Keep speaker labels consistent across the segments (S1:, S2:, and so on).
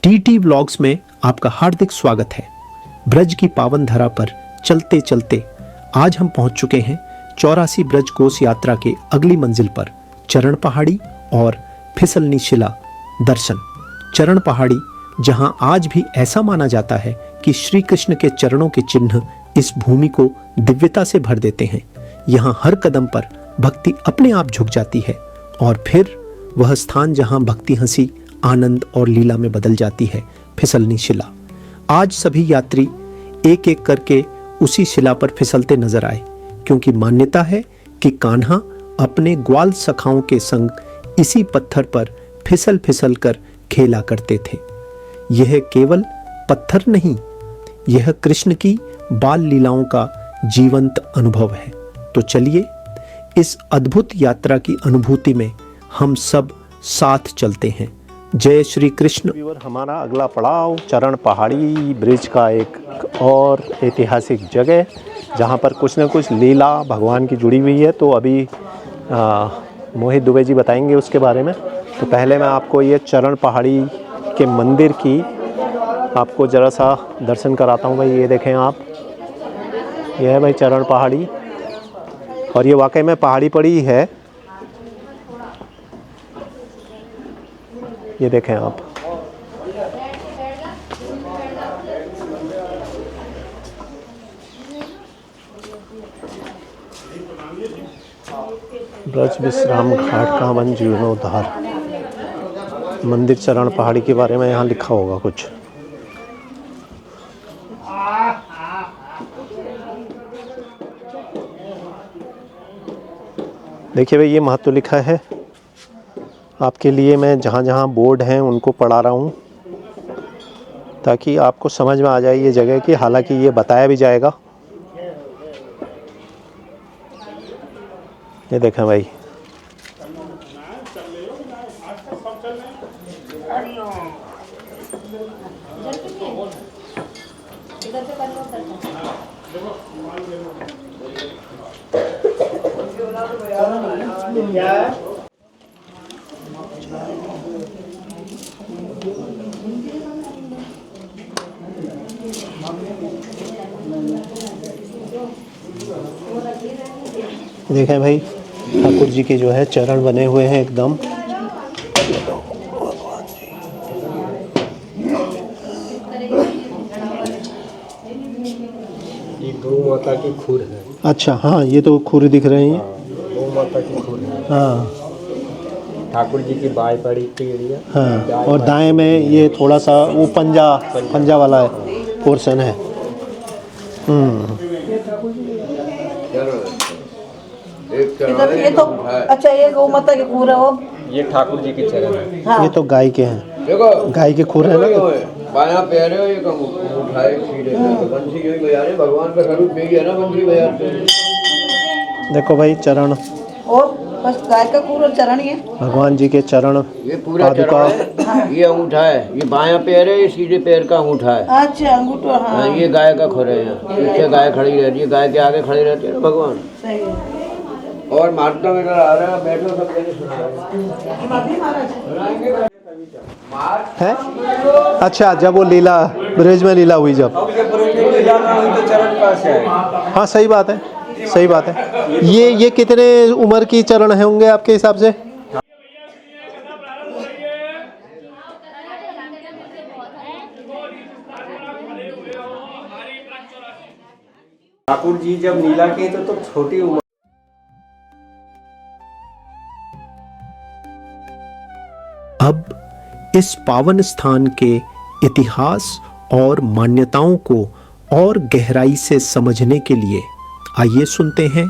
S1: TT vlogs में आपका हार्दिक स्वागत है। ब्रज की पावन धरा पर चलते चलते आज हम पहुंच चुके हैं 84 ब्रज कोस यात्रा के अगली मंजिल पर, चरण पहाड़ी और फिसलनी शिला दर्शन। चरण पहाड़ी, जहां आज भी ऐसा माना जाता है कि श्री कृष्ण के चरणों के चिन्ह इस भूमि को दिव्यता से भर देते हैं। यहाँ हर कदम पर भक्ति अपने आप झुक जाती है और फिर वह स्थान जहां भक्ति हंसी आनंद और लीला में बदल जाती है, फिसलनी शिला। आज सभी यात्री एक एक करके उसी शिला पर फिसलते नजर आए, क्योंकि मान्यता है कि कान्हा अपने ग्वाल सखाओं के संग इसी पत्थर पर फिसल फिसल कर खेला करते थे। यह केवल पत्थर नहीं, यह कृष्ण की बाल लीलाओं का जीवंत अनुभव है। तो चलिए इस अद्भुत यात्रा की अनुभूति में हम सब साथ चलते हैं। जय श्री कृष्ण। हमारा अगला पड़ाव चरण पहाड़ी ब्रिज का एक और ऐतिहासिक जगह, जहाँ पर कुछ न कुछ लीला भगवान की जुड़ी हुई है। तो अभी मोहित दुबे जी बताएंगे उसके बारे में। तो पहले मैं आपको ये चरण पहाड़ी के मंदिर की आपको ज़रा सा दर्शन कराता हूँ। भाई ये देखें आप, ये है भाई चरण पहाड़ी, और ये वाकई में पहाड़ी पड़ी है। ये देखें आप, ब्रज विश्राम घाट का वन जीर्णोद्धार। मंदिर चरण पहाड़ी के बारे में यहाँ लिखा होगा कुछ। देखिए भाई, ये महत्व लिखा है आपके लिए। मैं जहाँ जहाँ बोर्ड हैं उनको पढ़ा रहा हूँ ताकि आपको समझ में आ जाए ये जगह की। हालांकि ये बताया भी जाएगा। ये देखें भाई, देखें भाई, ठाकुर जी के जो है चरण बने हुए हैं एकदम।
S2: ये गौ माता की खुर है।
S1: अच्छा, हाँ, ये तो खुर दिख रहे हैं।
S2: गौ माता की खुर है।
S1: हाँ,
S2: ठाकुर जी की बाएं पड़ी के एरिया।
S1: हाँ, और दाएं में ये थोड़ा सा वो पंजा वाला पोर्शन है।
S3: ये तो अच्छा, ये गौ माता के खुर है। वो
S2: ये ठाकुर जी के चरण है।
S3: हाँ।
S1: ये तो गाय के हैं, गाय के खुर है ना।
S4: बाया पैर है, ये कम उठाए सीधे बंसी यही बजा रहे। भगवान का स्वरूप यही है ना, बंसी बजाते हैं।
S1: देखो भाई चरण,
S3: और बस गाय का खुर और चरण ही है।
S1: भगवान जी के चरण,
S4: ये पूरा चरण है। ये अंगूठा है, ये बाया पैर है, ये सीधे पैर का अंगूठा है।
S3: अच्छा, अंगूठा। हाँ,
S4: ये गाय का खुर है। पीछे गाय खड़ी रहती है, गाय के आगे खड़ी रहती है ना भगवान।
S3: सही है।
S4: और माता इधर आ रहा है, बैठो सब जने सुना
S1: है। अच्छा, जब वो लीला ब्रिज में लीला हुई, जब
S2: चरण पास है।
S1: हाँ, सही बात है, सही बात है। ये कितने उम्र की चरण है होंगे आपके हिसाब से?
S2: ठाकुर जी जब लीला की तो छोटी उम्र।
S1: अब इस पावन स्थान के इतिहास और मान्यताओं को और गहराई से समझने के लिए आइए सुनते हैं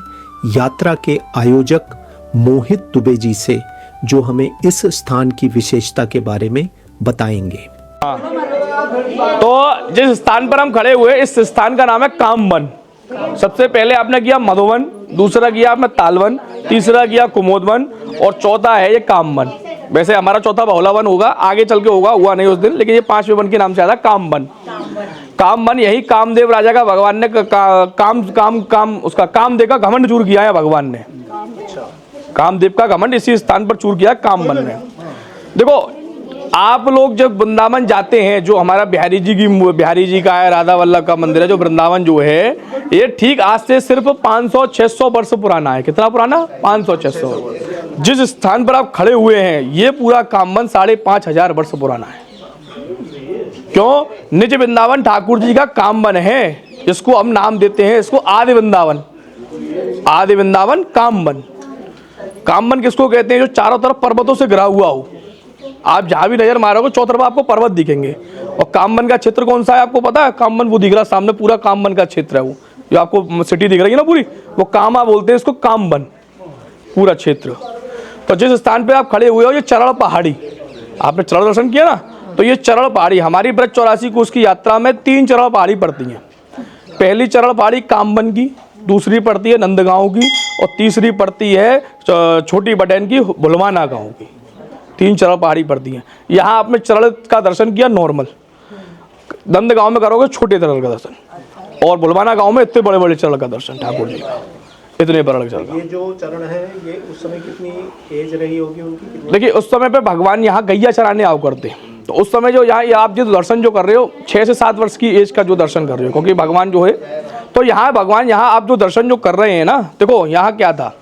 S1: यात्रा के आयोजक मोहित दुबे जी से, जो हमें इस स्थान की विशेषता के बारे में बताएंगे।
S5: तो जिस स्थान पर हम खड़े हुए, इस स्थान का नाम है कामवन। सबसे पहले आपने किया मधुवन, दूसरा किया आपने तालवन, तीसरा किया कुमोदवन और चौथा है ये कामवन। वैसे हमारा चौथा बहुलावन होगा, आगे चल के होगा, हुआ नहीं उस दिन, लेकिन ये 5वें वन के नाम से आता है कामवन। कामवन, यही कामदेव राजा का भगवान ने उसका कामदेव का घमंड चूर किया है भगवान ने। कामदेव का घमंड इसी स्थान पर चूर किया कामवन ने। देखो आप लोग जब वृंदावन जाते हैं, जो हमारा बिहारी जी का है, राधा वल्लभ का मंदिर है, जो वृंदावन जो है ये ठीक आज से सिर्फ 500-600 वर्ष पुराना है। कितना पुराना? 500-600। जिस स्थान पर आप खड़े हुए हैं ये पूरा कामवन 5,500 वर्ष पुराना है। क्यों? निज वृंदावन ठाकुर जी का कामवन है। इसको हम नाम देते हैं, इसको आदि वृंदावन। आदि वृंदावन कामवन। कामवन किसको कहते हैं? जो चारों तरफ पर्वतों से घिरा हुआ हो। आप जहां भी नजर मारोगे चौथी तरफ आपको पर्वत दिखेंगे। और कामवन का क्षेत्र कौन सा है आपको पता है? कामवन वो दिख रहा सामने, पूरा कामवन का क्षेत्र है। वो जो आपको सिटी दिख रही है ना पूरी, वो कामा बोलते हैं इसको, कामवन पूरा क्षेत्र। तो जिस स्थान पे आप खड़े हुए हो ये चरण पहाड़ी, आपने चरण दर्शन किया ना, तो ये चरण पहाड़ी हमारी ब्रज 84 कोस की यात्रा में 3 चरण पहाड़ी पड़ती हैं। पहली चरण पहाड़ी कामवन की, दूसरी पड़ती है नंदगांव की, और तीसरी पड़ती है छोटी बटैन की, भुलवाना गांव की। 3 चरण पहाड़ी पड़ती हैं। यहाँ आपने चरण का दर्शन किया नॉर्मल, नंदगांव में करोगे छोटे चरण का दर्शन, और भुलवाना गांव में इतने बड़े बड़े चरण का दर्शन ठाकुर जी का, इतने बड़े चरण का।
S1: ये जो चरण है ये उस समय कितनी एज रही होगी उनकी?
S5: देखिए उस समय पे भगवान यहाँ गैया चराने आओ करते, तो उस समय जो यहाँ आप जो दर्शन जो कर रहे हो 6 से 7 वर्ष की एज का जो दर्शन कर रहे हो, क्योंकि भगवान जो है, तो यहाँ भगवान यहाँ आप जो दर्शन जो कर रहे हैं ना, देखो यहाँ क्या था,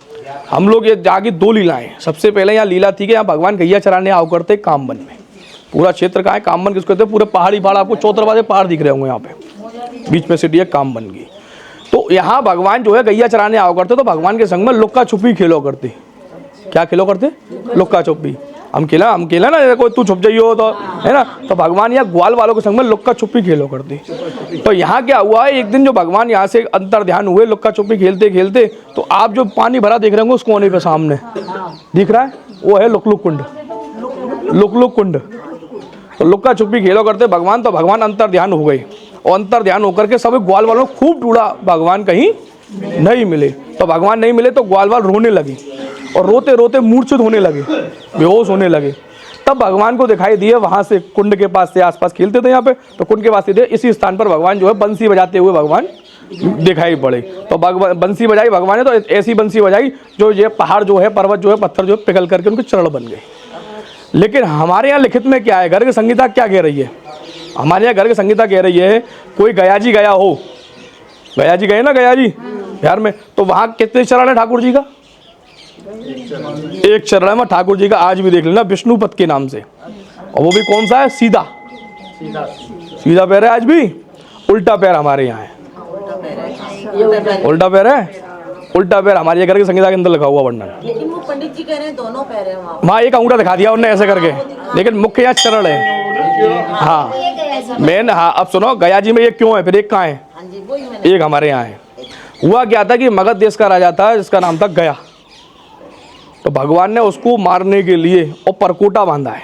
S5: हम लोग ये जाके 2 लीलाएं। सबसे पहले यहाँ लीला थी कि यहाँ भगवान गैया चराने आओ करते कामवन में। पूरा क्षेत्र कहाँ है? कामवन किसको कहते हैं? पूरे पहाड़ी आपको चौतरफा पहाड़ दिख रहे होंगे यहाँ पे, बीच में सिटी है कामवन की। तो यहाँ भगवान जो है गैया चराने आओ करते, तो भगवान के संग में लुक्का छुपी खेलो करते। क्या खेलो करते? लुक्का छुपी। हम खेला ना, कोई तू छुप जाइयो तो, है ना, तो भगवान यहाँ ग्वाल वालों के संग में लुक्का छुपी खेलो करते। तो यहाँ क्या हुआ है, एक दिन जो भगवान यहाँ से अंतर ध्यान हुए लुक्का छुपी खेलते खेलते, तो आप जो पानी भरा देख रहे होंगे उस कोने पे सामने दिख रहा है, वो है लुकलुक कुंड। लुकलुक कुंड। तो लुक्का छुपी खेलो करते भगवान, तो भगवान अंतर ध्यान हो गए, और अंतर ध्यान होकर के सब ग्वाल वालों को खूब ढूंढा, भगवान कहीं नहीं मिले। तो भगवान नहीं मिले तो ग्वाल वाल रोने लगे, और रोते रोते मूर्छित होने लगे, बेहोश होने लगे। तब भगवान को दिखाई दिए, वहां से कुंड के पास से, आसपास खेलते थे यहाँ पे, तो कुंड के पास से इसी स्थान पर भगवान जो है बंसी बजाते हुए भगवान दिखाई पड़े। तो बंसी बजाई भगवान ने, तो ऐसी बंसी बजाई जो ये पहाड़ जो है, पर्वत जो है, पत्थर जो है पिघल करके उनके चरण बन गए। लेकिन हमारे यहाँ लिखित में क्या है, घर की संगीता क्या कह रही है? हमारे यहाँ घर की संगीता कह रही है, कोई गया जी गया हो, गया जी गए ना, गया जी बिहार में, तो वहाँ कितने चरण है ठाकुर जी का? एक चरण है ठाकुर जी का, आज भी देख लेना, विष्णुपद के नाम से। और वो भी कौन सा है? सीधा सीधा पैर है। आज भी उल्टा पैर हमारे यहाँ है, उल्टा पैर है। उल्टा पैर हमारे घर की संगीता के अंदर लिखा हुआ वर्णन।
S3: लेकिन वो पंडित जी कह रहे हैं दोनों पैर हैं
S5: वहाँ एक अंगूठा दिखा दिया उन्होंने ऐसे करके, लेकिन मुख्य यहाँ चरण है। हाँ मेन, हाँ अब सुनो, गया जी में एक क्यों है, फिर एक कहाँ है? एक हमारे यहाँ है। हुआ क्या था कि मगध देश का राजा था जिसका नाम था गया, तो भगवान ने उसको मारने के लिए और परकोटा बांधा है।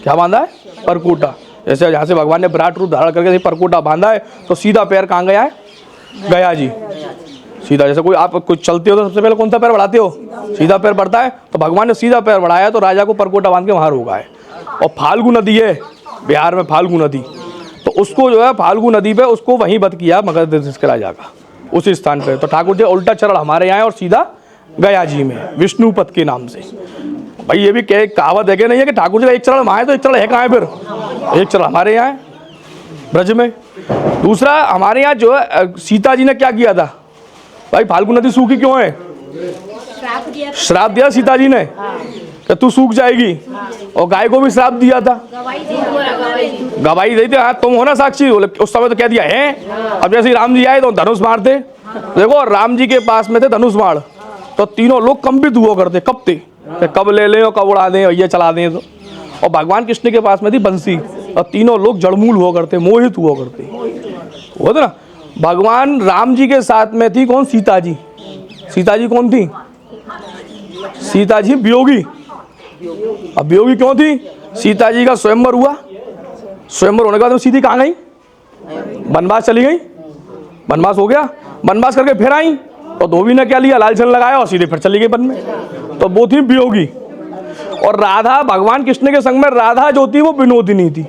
S5: क्या बांधा है? परकोटा। जैसे जहाँ से भगवान ने विराट रूप धारण करके परकोटा बांधा है, तो सीधा पैर कहाँ गया है? गया जी सीधा। जैसे कोई आप कुछ चलते हो तो सबसे पहले कौन सा पैर बढ़ाते हो? सीधा पैर बढ़ता है। तो भगवान ने सीधा पैर बढ़ाया, तो राजा को परकोटा बांध के वहाँ रोका है। और फाल्गु नदी है बिहार में, फाल्गु नदी, तो उसको जो है फाल्गु नदी पे उसको वहीं वध किया मगध देश के राजा का, उसी स्थान पे। तो ठाकुर जी उल्टा चरण हमारे यहाँ है, और सीधा गया जी में विष्णुपद के नाम से। भाई ये भी कहावत है कि नहीं है कि ठाकुर जी का एक चरण वहाँ है, तो एक चरण है कहाँ है? फिर एक चरण हमारे यहाँ है ब्रज में। दूसरा हमारे यहाँ जो है सीता जी ने क्या किया था भाई? फाल्गु नदी सूखी क्यों है? श्राप दिया सीता जी ने कि तू सूख जाएगी, और गाय को भी श्राप दिया था, गवाही दी थी। हाँ तुम हो ना साक्षी, उस समय तो कह दिया है। अब जैसे राम जी आए तो धनुष मारते, देखो राम जी के पास में थे धनुष मार, तो तीनों लोग कंपित हुआ करते, कबते, कब ले लें और कब उड़ा दें और ये चला दें। तो और भगवान कृष्ण के पास में थी बंसी, और तीनों लोग जड़मूल हुआ करते, मोहित हुआ करते। वो ना भगवान राम जी के साथ में थी कौन? सीता जी। सीता जी कौन थी? सीता जी वियोगी। अब वियोगी क्यों थी? सीता जी का स्वयंवर हुआ, स्वयंवर होने के बाद सीधी कहाँ गई? वनवास चली गई। वनवास हो गया, वनवास करके फिर आई, तो धोबी ने क्या लिया? लाल छन लगाया और सीधे फिर चली गई वन में। तो वो थी वियोगी। और राधा, भगवान कृष्ण के संग में राधा जो थी वो विनोदिनी थी।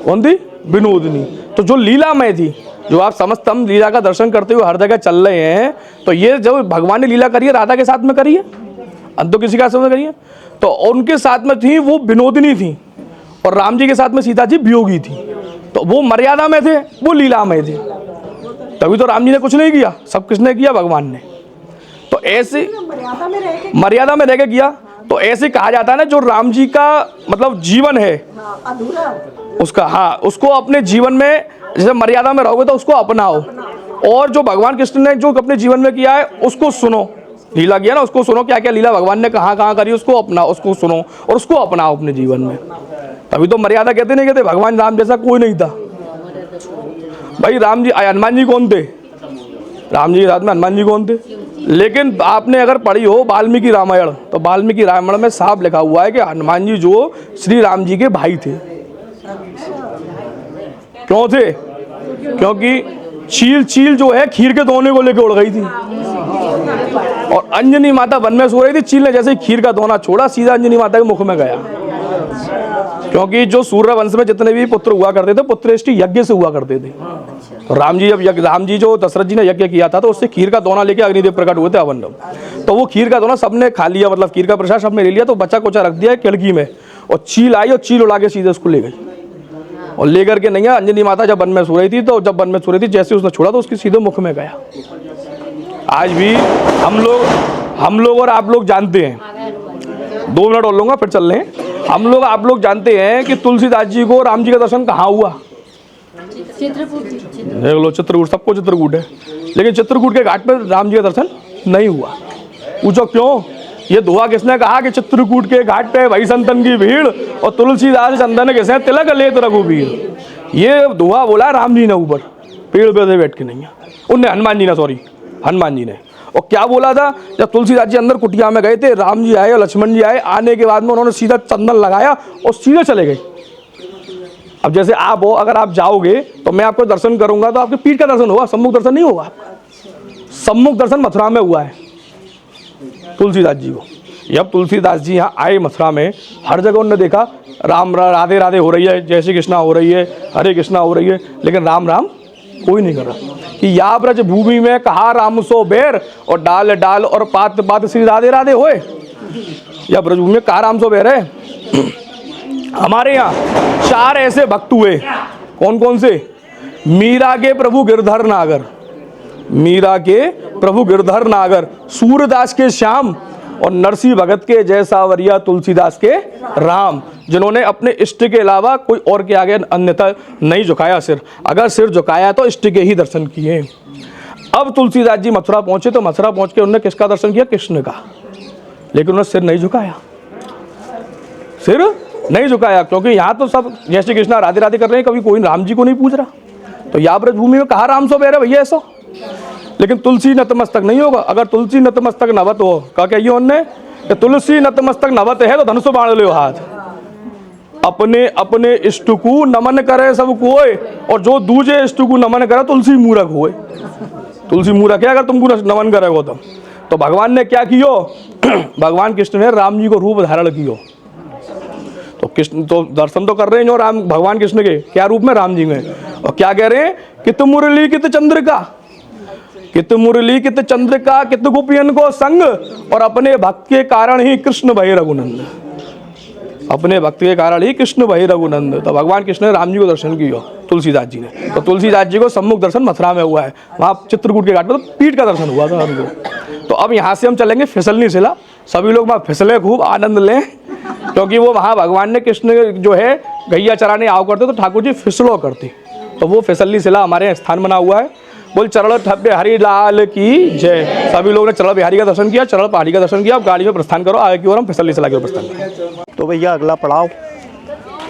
S5: कौन थी? विनोदिनी। तो जो लीलामय थी, जो आप समस्त हम लीला का दर्शन करते हुए हर जगह चल रहे हैं, तो ये जो भगवान ने लीला करी है राधा के साथ में करी है, अन्य तो किसी का साथ में करी है। तो उनके साथ में थी वो विनोदिनी थी। और राम जी के साथ में सीता जी वियोगी थी। तो वो मर्यादा में थे, वो लीला में थे, तभी तो राम जी ने कुछ नहीं किया, सब किसने किया? भगवान ने। तो ऐसे मर्यादा में रह के किया। तो ऐसे कहा जाता है ना, जो राम जी का मतलब जीवन है उसका, हाँ, उसको अपने जीवन में जैसे मर्यादा में रहोगे तो उसको अपनाओ, और जो भगवान कृष्ण ने जो अपने जीवन में किया है उसको सुनो, लीला किया ना उसको सुनो, क्या क्या लीला भगवान ने कहाँ कहाँ करी उसको अपनाओ, उसको सुनो और उसको अपनाओ अपने जीवन में। तभी तो मर्यादा कहते नहीं कहते, भगवान राम जैसा कोई नहीं था भाई। राम जी, हनुमान जी कौन थे? राम जी के साथ में हनुमान जी कौन थे? लेकिन आपने अगर पढ़ी हो वाल्मीकि रामायण, तो वाल्मीकि रामायण में साफ लिखा हुआ है कि हनुमान जी जो श्री राम जी के भाई थे। क्यों थे? क्योंकि चील जो है खीर के दोने को लेकर उड़ गई थी, और अंजनी माता वन में सो रही थी, चील ने जैसे ही खीर का दोना छोड़ा सीधा अंजनी माता के मुख में गया। क्योंकि जो सूर्य वंश में जितने भी पुत्र हुआ करते थे, पुत्रेष्टि यज्ञ से हुआ करते थे। तो राम जी जो दशरथ जी ने यज्ञ किया था, तो उससे खीर का दोना लेके अग्निदेव प्रकट हुए थे अवन। तो वो खीर का दोना सबने खा लिया, मतलब खीर का प्रसाद सबने ले लिया, तो बचा कुचा रख दिया खिड़की में, और चील आई और चील उड़ा के सीधे उसको ले गई। और लेकर के नहीं है, अंजनी माता जब वन में सो रही थी, तो जब वन में सो रही थी जैसे उसने छोड़ा तो उसके सीधे मुख में गया। आज भी हम लोग और आप लोग जानते हैं, 2 मिनट और लूंगा फिर चल रहे हैं। हम लोग आप लोग जानते हैं कि तुलसीदास जी को राम जी का दर्शन कहाँ हुआ? देख लो, चित्रकूट, सबको चित्रकूट है, लेकिन चित्रकूट के घाट पर राम जी का दर्शन नहीं हुआ। पूछो क्यों? ये दुआ किसने कहा कि चित्रकूट के घाट पे वही संतन की भीड़ और तुलसीदास चंदन किसे तिलक लेत रघुबीर। ये दुआ बोला राम जी ने ऊपर पेड़ पे बैठ के, नहीं उनने, हनुमान जी ने। और क्या बोला था? जब तुलसीदास जी अंदर कुटिया में गए थे, राम जी आए और लक्ष्मण जी आए, आने के बाद में उन्होंने सीधा चंदन लगाया और सीधे चले गए। अब जैसे आप हो, अगर आप जाओगे तो मैं आपको दर्शन करूंगा तो आपके पीठ का दर्शन होगा, सम्मुख दर्शन नहीं होगा आपका। सम्मुख दर्शन मथुरा में हुआ है तुलसीदास जी को। जब तुलसीदास जी यहाँ आए मथुरा में, हर जगह उन्होंने देखा राम राधे राधे हो रही है, जय श्री कृष्णा हो रही है, हरे कृष्णा हो रही है, लेकिन राम राम कोई नहीं कर रहा। कि या ब्रज भूमि में कहा राम सो बेर, और डाल डाल और पात पात श्री राधे राधे होए। या ब्रज भूमि में कहा राम सो बेर है। हमारे यहाँ 4 ऐसे भक्त हुए। कौन कौन से? मीरा के प्रभु गिरधर नागर, मीरा के प्रभु गिरधर नागर, सूरदास के श्याम, और नरसिंह भगत के जय सावरिया, तुलसीदास के राम, जिन्होंने अपने इष्ट के अलावा कोई और के आगे अन्यथा नहीं झुकाया सिर। अगर सिर झुकाया तो इष्ट के ही दर्शन किए। अब तुलसीदास जी मथुरा पहुंचे, तो मथुरा पहुंच के उन्होंने किसका दर्शन किया? कृष्ण का। लेकिन उन्होंने सिर नहीं झुकाया, सिर नहीं झुकाया, क्योंकि यहाँ तो सब जय श्री कृष्णा राधे राधे कर रहे हैं, कभी कोई राम जी को नहीं पूछ रहा। तो या ब्रज भूमि में कहा राम सो बेर भैया ऐसा। लेकिन तुलसी नतमस्तक नहीं होगा। अगर तुलसी नतमस्तक नवत हो, क्या कहिए उनने? तुलसी नतमस्तक नवत है तो धनुष बाण लो हाथ। अपने अपने इष्ट को नमन करे सब कोई, और जो दूजे इष्ट को नमन करे तुलसी मूर्ख होए। तुलसी मूर्ख है अगर तुमको नमन करेगो तो भगवान ने क्या कियो? भगवान कृष्ण ने राम जी को रूप धारण कियो। तो कृष्ण तो दर्शन तो कर रहे हैं जो राम भगवान कृष्ण के, क्या रूप में? राम जी में। और क्या कह रहे हैं? कित मुरली कित चंद्रिका, कित मुरली कित चंद्रिका, कित गोपियन को संग, और अपने भक्त के कारण ही कृष्ण भय रघुनंद, अपने भक्त के कारण ही कृष्ण भय रघुनंद। तो भगवान कृष्ण ने राम जी को दर्शन किया तुलसीदास जी ने। तो तुलसीदास जी को सम्मुख दर्शन मथुरा में हुआ है, वहाँ चित्रकूट के घाट पर तो पीठ का दर्शन हुआ था उनको। तो अब यहाँ से हम चलेंगे फिसलनी शिला। सभी लोग वहाँ फिसले, खूब आनंद लें, क्योंकि वो वहाँ भगवान ने कृष्ण जो है गैया चराने आओ करते तो ठाकुर जी फिसलो करते। तो वो फिसलनी शिला हमारे यहाँ स्थान बना हुआ है। बोल चरण ठप्पे हरि लाल की जय। सभी लोगों ने चरण बिहारी का दर्शन किया, चरण पहाड़ी का दर्शन किया। अब गाड़ी में प्रस्थान करो आगे की ओर, हम फिसलनी शिला की ओर प्रस्थान करें।
S1: तो भैया अगला पड़ाव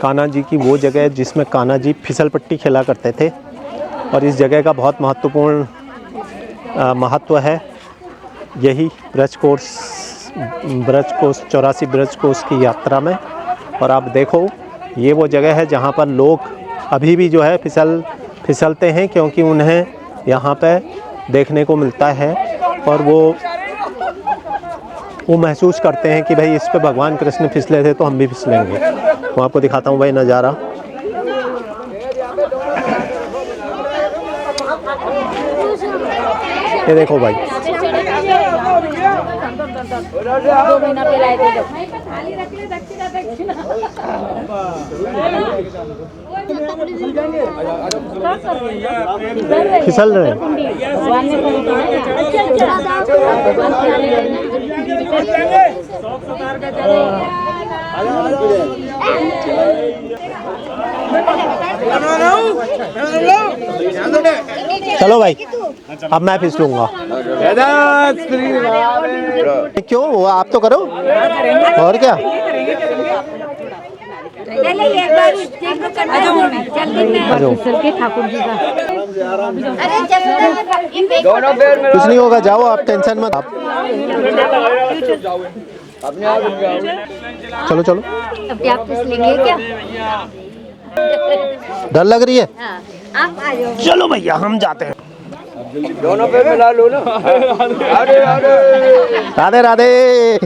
S1: कान्हा जी की वो जगह है जिसमें कान्हा जी फिसल पट्टी खेला करते थे, और इस जगह का बहुत महत्वपूर्ण महत्व है। यही ब्रज कोर्स 84 ब्रज कोर्स की यात्रा में। और आप देखो ये वो जगह है जहाँ पर लोग अभी भी जो है फिसलते हैं, क्योंकि उन्हें यहाँ पे देखने को मिलता है, और वो महसूस करते हैं कि भाई इस पे भगवान कृष्ण फिसले थे तो हम भी फिसलेंगे। मैं आपको दिखाता हूँ भाई नज़ारा। ये देखो भाई,
S6: 2 महीना पहले आए थे जब।
S1: फिसल रहे हैं।
S6: भगवान ने
S1: चलो भाई, अब मैं फिसलूंगा। क्यों, वो आप तो करो और क्या।
S6: ठाकुर जी का
S4: दोनों पैर में
S1: कुछ नहीं होगा, जाओ आप, टेंशन मत आप।
S4: अपने आप रुक जाओ।
S1: चलो चलो,
S6: अब क्या आप फिसलेंगे क्या?
S1: डर लग रही है।
S6: हाँ, आप आ जाओ।
S1: चलो भैया, हम जाते हैं।
S4: दोनों पैर मिला लो ना। अरे अरे
S1: राधे राधे।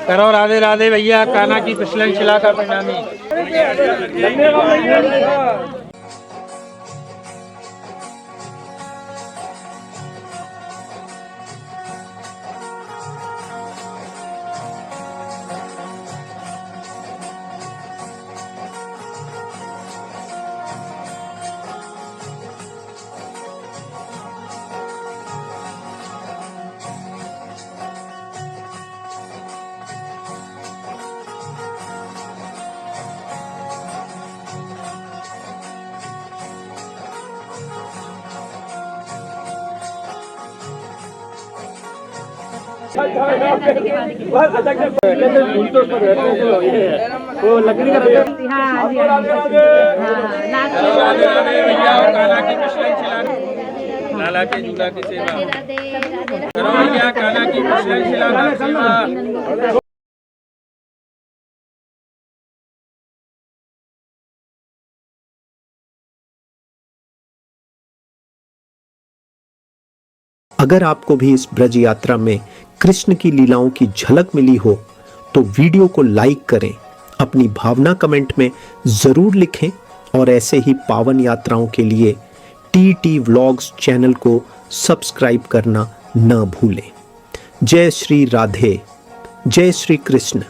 S7: करो राधे राधे भैया, कान्हा की फिसलन शिला का परिणामी। लाला के झूला की सेवा करो भैया, कान्हा की फिसलन शिला का सेवा।
S1: अगर आपको भी इस ब्रज यात्रा में कृष्ण की लीलाओं की झलक मिली हो तो वीडियो को लाइक करें, अपनी भावना कमेंट में जरूर लिखें और ऐसे ही पावन यात्राओं के लिए टीटी व्लॉग्स चैनल को सब्सक्राइब करना न भूलें। जय श्री राधे, जय श्री कृष्ण।